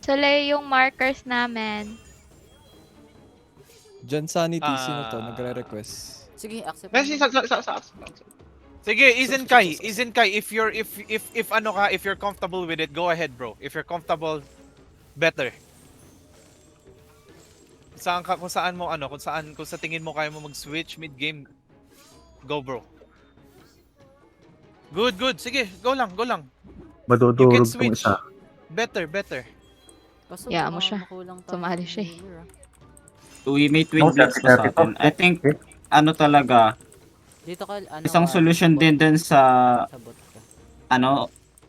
Sole yung markers namin. John Sanity, sino to? Nagre-request. Sige, accept Messi mo. sa. Sige, Izenkai, if you're comfortable with it, go ahead, bro. If you're comfortable, better. Kung sa tingin mo kaya mo mag-switch mid game, go, bro. Good. Sige, go lang. You can Madudurog tong switch. isa. Better. Kaso Yeah, baka mo siya. makulang tayo Sumali ng siya eh. healer, ah. We may twin blades pa sa atin. I think, ano talaga, Dito ka, ano, isang solution bot. din dun sa, Sa bot ka.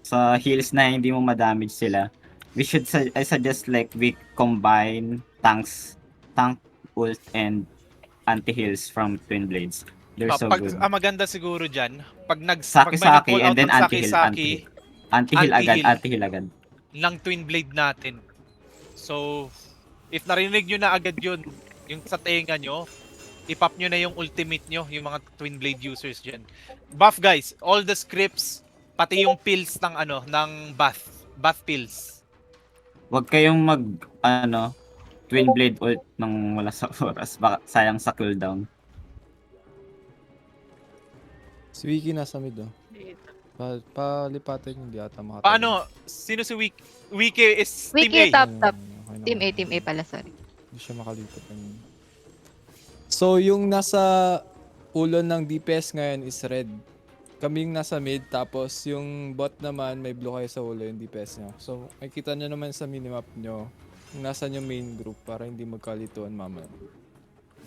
sa heals na hindi mo ma-damage sila. I suggest like we combine tank ult and anti-heals from twin blades. They're so good. Maganda siguro dyan, pag Saki-saki call and out then ng anti-heal. Anti-heal agad. ng twin blade natin. So, if narinig nyo na agad yun, yung sa tenga nyo, ipap nyo na yung ultimate nyo, yung mga twin blade users dyan. Buff guys, all the scripts, pati yung pills ng bath pills. Huwag kayong twin blade ult nang wala sa oras. Baka sayang sa cooldown. Si Wiki nasa mid, oh. Palipatin hindi ata makatagal. Paano? Sino si Wiki? Wiki is Wiki Team A. top. Okay na. Team A pala, sorry. Hindi siya makalipat. So, yung nasa ulo ng DPS ngayon is red. Kami yung nasa mid, tapos yung bot naman may blue kayo sa ulo yung DPS nyo. So, makikita nyo naman sa minimap nyo kung nasan yung main group para hindi magkalituan mamaya.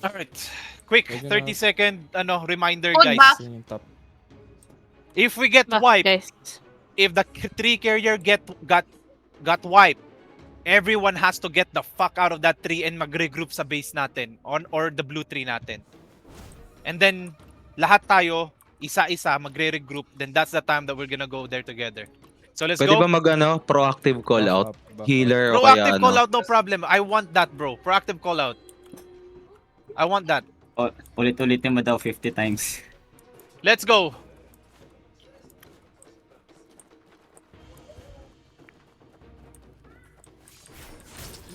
Alright. Quick, Medyo 30 second reminder Food guys. buff. Yun yung top. If we get Buff, wiped, guys. if the 3 carrier got wiped, everyone has to get the fuck out of that tree and mag-regroup sa base natin or the blue tree natin. And then lahat tayo isa-isa magre-regroup, then that's the time that we're gonna go there together. So let's Pwede go. ba proactive call out? Buff. Healer o kaya Proactive call out, no problem. I want that, bro. Proactive call out. I want that. Ulit-ulitin mo daw 50 times. Let's go.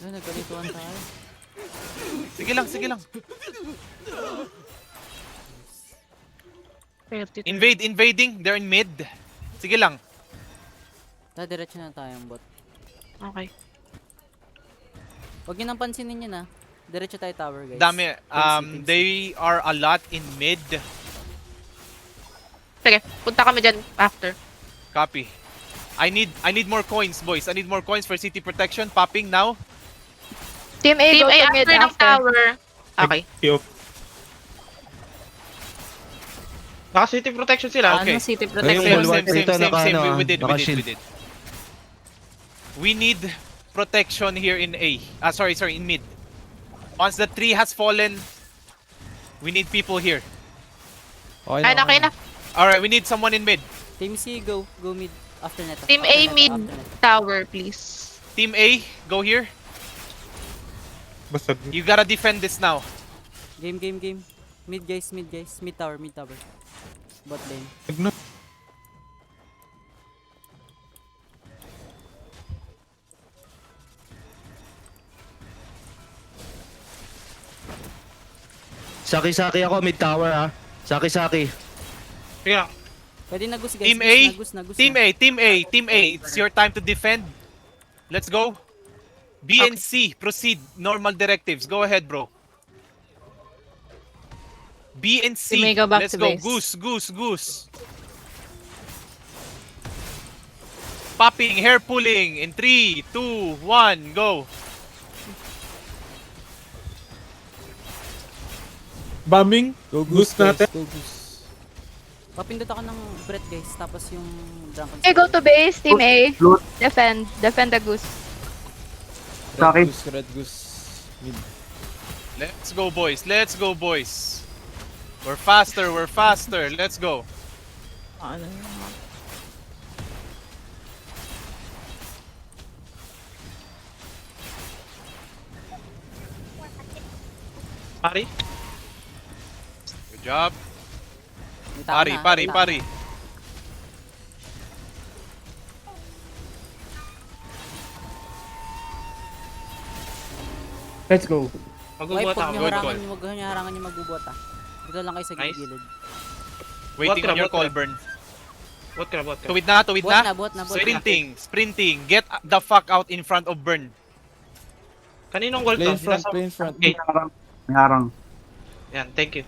Nagkalituan tayo. Sige lang. 32. Invading. They're in mid. Sige lang. Diretso na tayong bot. Okay. Huwag nyo nang pansinin yun, ah. Diretso tayo tower, guys. Dami. Team C. They are a lot in mid. Sige, punta kami dyan after. Copy. I need more coins, boys. I need more coins for city protection. Popping now. Team A, Team go A to mid after ng after. tower. Okay. Naka-city protection sila. Okay. Ano, city Ayun, protection? yung bulwark dito, Same. naka- We did. naka-shield. We need protection here in A. Sorry, in mid. Once the tree has fallen, we need people here. Okay Okay na. Alright, we need someone in mid. Team C, go mid. After neto. Team A mid tower, please. Team A, go here. Basta You gotta defend this now. Game. Mid guys. Mid tower. Bot lane. Saki-saki ako, mid tower ha. Saki-saki. Sige lang. Pwede nagus guys. Team A, Nagus Team A, it's your time to defend. Let's go. B and C, proceed. Normal directives. Go ahead, bro. B and C. Team A, go back Let's to go. base. Goose. Popping, hair pulling in 3, 2, 1, go. bombing. Go Goose guys, natin. go goose. Papindot ako ng breath guys. Tapos yung drunken A, go to base. Team A. Loot. Defend the goose. Saki. Red goose. Mid. Let's go, boys. We're faster. Let's go. Ano? Pari. Good job. May tao na, Pari. wala. Let's go. Magbubuhat ako. Huwag Good nyo harangan yung magbubuhat ah. Dito lang kayo sa Nice. gilid. Waiting on your Bot ka, call, bot ka. burn. Bot ka, bot ka. Tuwid na, tuwid Buhat na. na, buhat na. Sprinting. Get the fuck out in front of burn. Kaninong gold Play to? in front, Nasa- play in front. Okay, May harang. yan, thank you.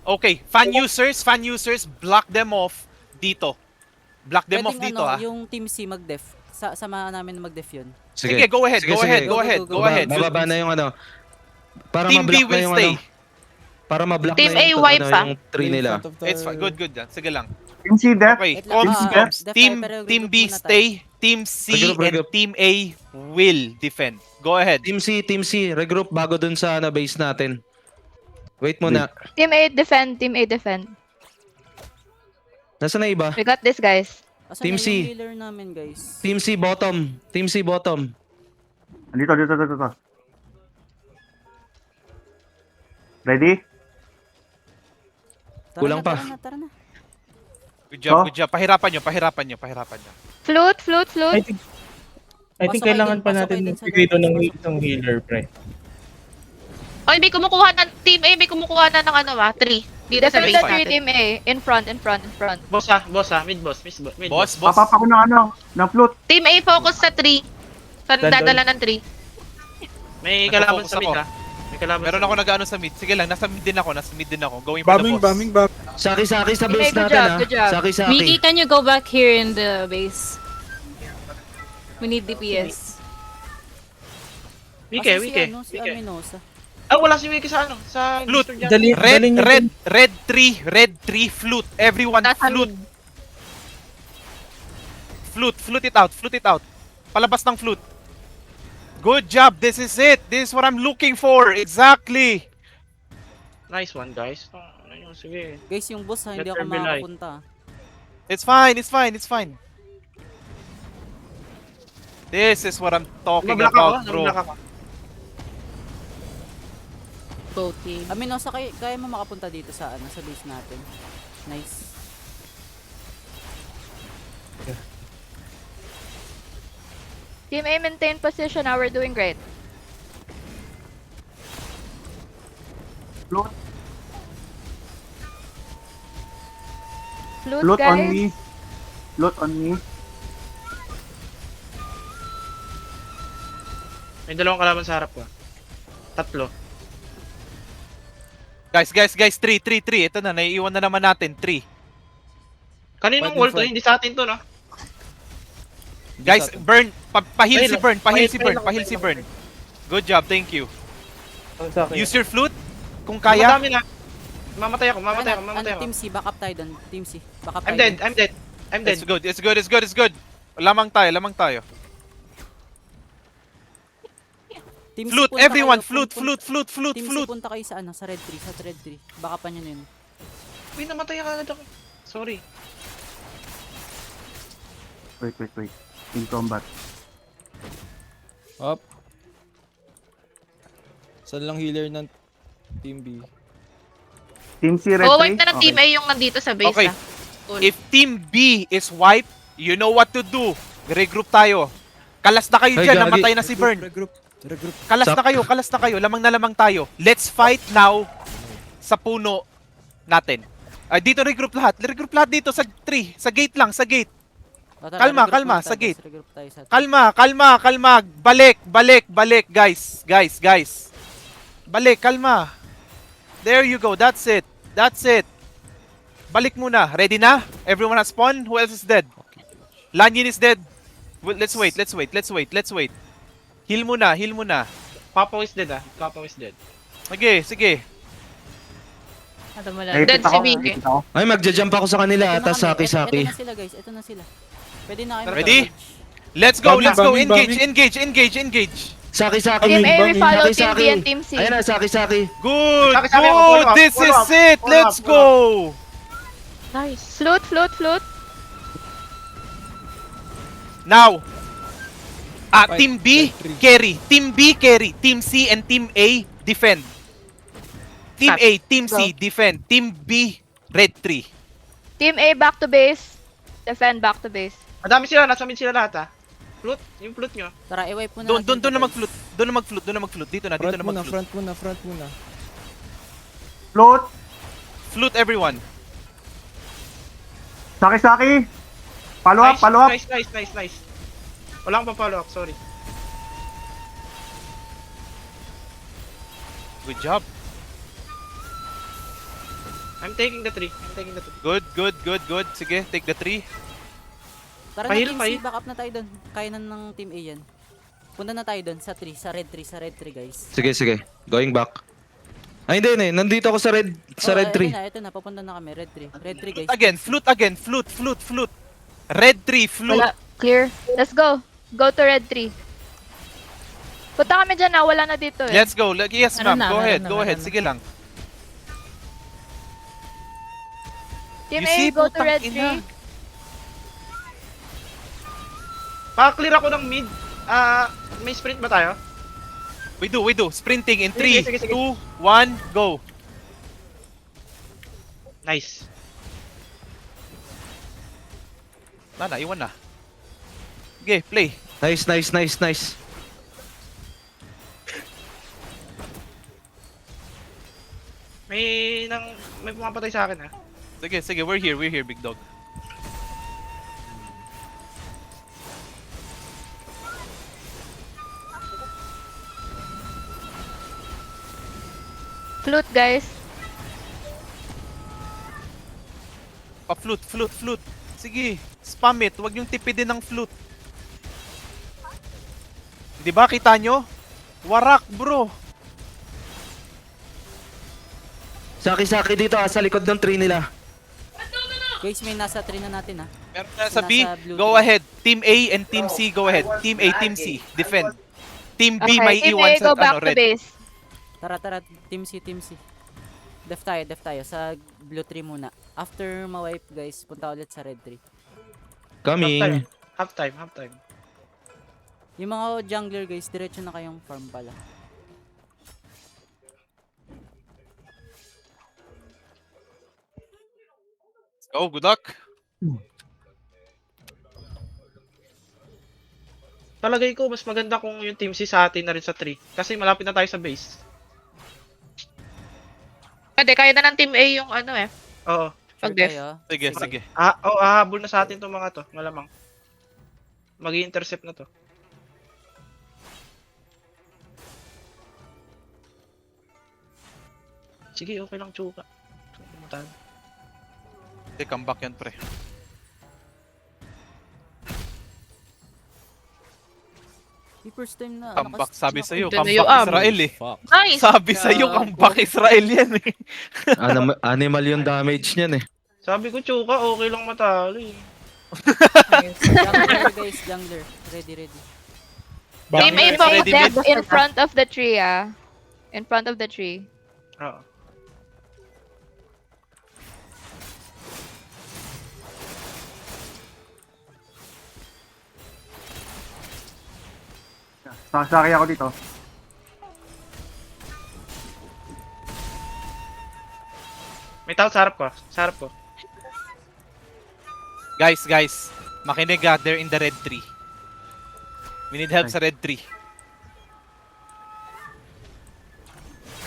Okay, fan users, block them off dito. Block them off Pwedeng dito, ah. yung Team C mag-def. Sama namin mag-def yun. Sige, go ahead, Sige, go sige. ahead, go Go, ahead, go, go go. ahead. Bababa na yung ano. Para Team B ma-block na will yung stay. ano. Para ma-block Team na yung, A wipe, ano, ah. yung Play tree in nila. front of the- It's fine, good yan. Sige lang. Team C, Def. Okay, Wait lang, comms, ah, comms. def Team, tayo, pero Team regroup B muna tayo. stay, Team C Regroup. and Team A will defend. Go ahead. Team C, regroup bago dun sa ano, base natin. Wait muna. Team A defend, Team A defend. Nasaan na iba? We got this, guys. Asan Team na C. yung healer namin, guys? Team C bottom. Team C bottom. Dito. Ready? Kulang pa. Tara na. Good job, good job. Pahirapan nyo. Flute. I think Pasok kayo kailangan dun, pa pasok natin kayo dun sa magbigay doon ng pasok. isang healer, pre. Oy, may kumukuha na, Team A, may kumukuha na ng ano 3. Dito sa Defend base the tree, natin. Team A. In front. Boss ha, mid boss. Boss. Papapa ko ng float. Team A, focus sa 3. Sa Dandon. dadala ng 3. May kalaban Nag-focus sa mid ako. ha. May kalaban Meron sa ako mid. nag-ano sa mid. Sige lang, nasa mid din ako. Going for the boss. Saki sa Team A, base good natin job, ah. good job. Saki. Vicky, can you go back here in the base? We need DPS. Wike. Si Aminosa. Ah, wala si Wike sa ano? Sa Flute. Discord dyan. Red 3, flute. Everyone, Nasa flute. Flute it out. Palabas ng flute. Good job, this is it. This is what I'm looking for. Exactly. Nice one, guys. Ano yun, sige. Guys, yung boss ha, hindi Let ako there be light. makapunta. It's fine. This is what I'm talking Mablock about, ako, bro. mablock ako. Go team. Aminosa, kaya mo makapunta dito sa base natin. Nice. Team A maintain position. Now we're doing great. Float. Flute, Float guys. on me. Float on me. May dalawang kalaban sa harap ko. 3. Guys, 3. Ito na, naiiwan na naman natin, 3. Kaninong Fight in wall to? front. Hindi sa atin to, no? Guys, burn. Pahil si Burn. Pahil Si Burn. Good job, thank you. Sa akin. Use your flute kung kaya. Madami na. Mamatay ako. Team C, back up tayo doon. Team C, back up tayo. I'm dead. It's good. Lamang tayo. Team C, Flute, punta everyone, kayo, flute. Team C, punta kayo sa red 3. Baka pa nyo na yun. Uy, namatay agad ako. Sorry. Wait. In combat. Up. Saan lang healer ng Team B? Team C, red Wipe 3. na ng Team A yung nandito sa base Okay. ha. Cool. If Team B is wiped, you know what to do. Regroup tayo. Kalas na kayo Ay, dyan, gagi. namatay na si Burn. Regroup. Kalas na kayo, lamang na lamang tayo. Let's fight now sa puno natin. Dito regroup lahat dito sa tree, sa gate lang, sa gate. O, tara, Kalma, regroup muna sa tayo, gate. guys. Regroup tayo sa Kalma. Balik, guys. Balik, kalma. There you go, that's it. Balik muna. Ready na? Everyone has spawn? Who else is dead? Lanyin is dead. Well, let's wait. Heal muna. Papa is dead, Papa is dead. Sige. Ano mo lang. Dead si Vicky. Ay, magja-jump ako sa kanila. Ito na Tapos kami. saki. Ito na sila, guys. Ito na sila. Pwede na kayo Ready? mag-dodge. Let's go. Bombing. Engage. Saki. Team A, we follow Team Saki. B and Team C. Ayan na, saki. Good. Saki, follow up, This follow is up, it. follow Let's up, go. Nice. Flute. Now, Fight. Team B, Fight carry. Team C and Team A, defend. Team A, Team C, defend. Team B, red 3. Team A, back to base. Defend, back to base. Madami sila, nasa mid sila lahat, Flute, yung flute nyo. Tara, i-wipe muna Doon natin to, na guys. mag-flute. Doon na mag-float, doon na mag-float. Dito na, dito Front na muna, mag-float. front muna. Float. Float everyone. Saki. Follow up, Nice, follow up. Nice. Wala akong pa-follow up, sorry. Good job. I'm taking the tree. Good. Sige, take the 3. Tara na Pahil, Team pahil. C, back up na tayo doon. Kaya na ng Team A yan. Punta na tayo doon sa tree, sa red tree guys. Sige. Going back. Ay, hindi. Nandito ako sa red tree. Ito na, papunta na kami, red tree guys. Float again. Float. Red 3, float. Wala. Clear. Let's go. Go to red 3. Punta kami dyan na. Wala na dito eh. Let's go. Yes, ma'am. Go ahead. na. Sige lang. Team You A, see, go to putang red ina. 3. Pa-clear ako ng mid. May sprint ba tayo? We do. Sprinting in Sige, 3, sige. 2, 1, go. Nice. Na, iwan na. Okay, play. Nice. May pumapatay sa akin, ha. Sige, we're here, big dog. Flute, guys. Pa-flute. Sige, spam it. Huwag yung tipidin ng flute. Di ba, kita nyo? Warak, bro. Saki dito sa likod ng tree nila. Guys, may nasa tree na natin Meron na sa B, Nasa blue go team. ahead. Team A and Team C, go ahead. Team A, Team C, defend. Team B, Okay, may Team iwan A, go sa back ano, to red. base. Tara, Team C. Def tayo sa blue tree muna. After ma-wipe guys, punta ulit sa red tree. Coming. Half time. Yung mga jungler guys, diretso na kayong farm pala. Oh, good luck. Palagay ko, mas maganda kung yung team C sa atin na rin sa 3. Kasi malapit na tayo sa base. Pwede, kaya na ng Team A yung ano eh. Oo. Pag-def. Sige. Hahabol na sa atin itong mga to. Malamang. Mag-i-intercept na to. Sige, okay lang, Chuka. Pumuntahan. Sige, comeback yan, pre. First time na Comeback, sabi sa'yo, Doon na comeback yung am. Israel eh. Fuck. Nice! Sabi sa'yo, comeback Israel yan eh. Animal yung damage niyan eh. Sabi ko, Chuka, okay lang matalo eh. Jungler guys, jungler. Ready. Team A Ready, po, ready, def. In front of the tree, ah. In front of the tree. Oo. Sasaki ako dito. May tao sa harap ko. Guys, makinig they're in the red tree. We need help sa red tree.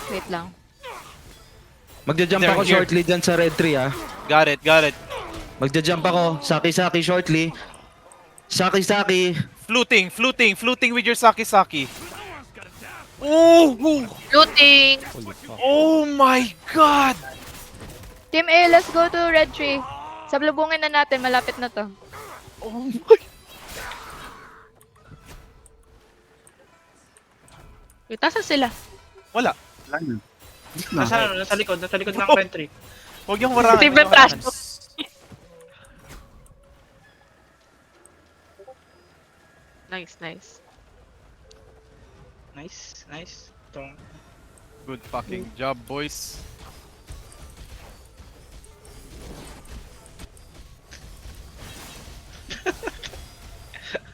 Wait lang. Magja-jump They're ako here. shortly dyan sa red tree ah. Got it. Magja-jump ako. Saki shortly. Saki. Fluting with your Saki. Oh! Looting! Holy fuck. Oh my god! Team A, let's go to red tree. Sablubungin na natin. Malapit na to. Oh my... Wait, nasa sila? Wala. Wala na. Nasa likod ng front tree. Huwag yung warangan. Team huwag yung warangan. Plastic. Nice. Nice. Ito. Good fucking job, boys.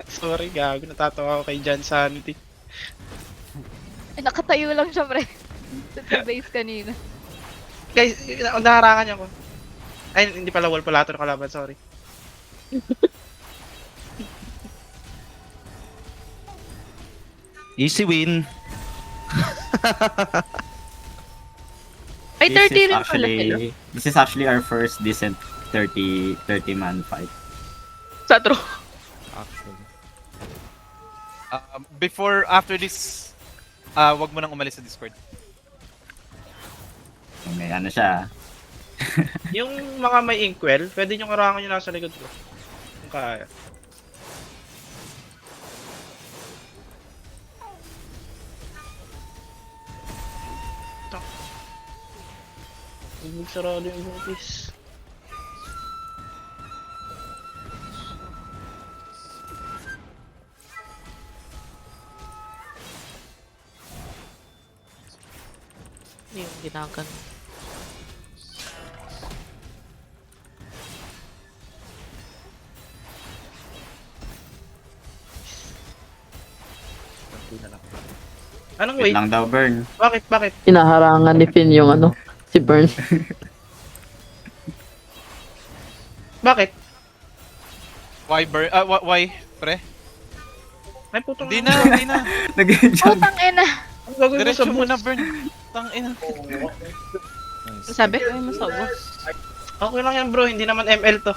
Sorry, gago. Natatawa ako kay John Sanity. Ay, nakatayo lang siya, pre. Sa base kanina. Guys, naharangan niya ako. Ay, hindi pala wall pala ito kalaban. Sorry. Easy win. Ay, 30 rin pala sila. This is actually our first decent 30 man fight. Sa true. Actually. After this, wag mo nang umalis sa Discord. May ano siya. Yung mga may inkwell, pwede nyo karangan yung nasa likod ko. Kung kaya. Ibig sarado yung butis. Yung ginagan. Anong Wait wait? lang daw, Burn. Bakit? Inaharangan ni Finn yung ano, si Burn. Bakit? Why, pre? Ay, putong Hindi na. Nag-jump. Putang ina. Ang gagawin ko Diretso sa mo na, boots? burn. Tang ina. Nice. Sabi? Ay, masawa. Okay lang yan bro, hindi naman ML to.